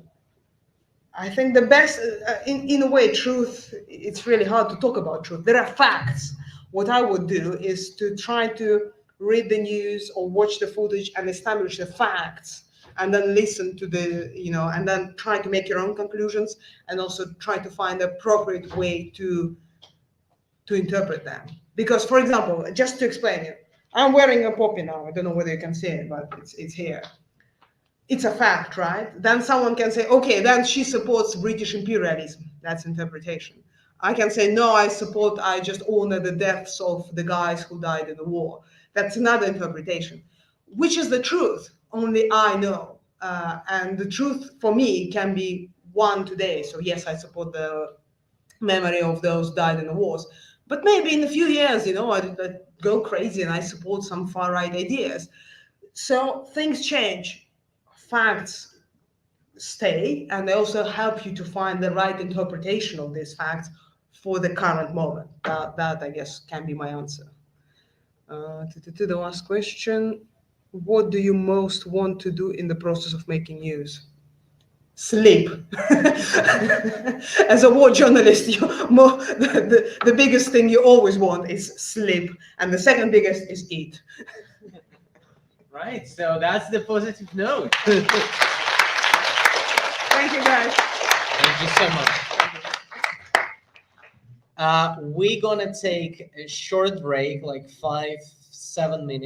I think the best, in a way, truth, it's really hard to talk about truth. There are facts. What I would do is to try to read the news or watch the footage and establish the facts, and then listen to and then try to make your own conclusions, and also try to find the appropriate way to interpret them. Because, for example, just to explain it, I'm wearing a poppy now. I don't know whether you can see it, but it's here. It's a fact, right? Then someone can say, okay, then she supports British imperialism. That's interpretation. I can say, no, I just honor the deaths of the guys who died in the war. That's another interpretation. Which is the truth? Only I know. And the truth for me can be one today. So yes, I support the memory of those died in the wars. But maybe in a few years, I go crazy and I support some far-right ideas. So things change. Facts stay, and they also help you to find the right interpretation of these facts for the current moment. That I guess can be my answer. To the last question, what do you most want to do in the process of making news? Sleep. As a war journalist, the biggest thing you always want is sleep, and the second biggest is eat. Right, so that's the positive note. Thank you, guys. Thank you so much. We're gonna take a short break, like 5-7 minutes.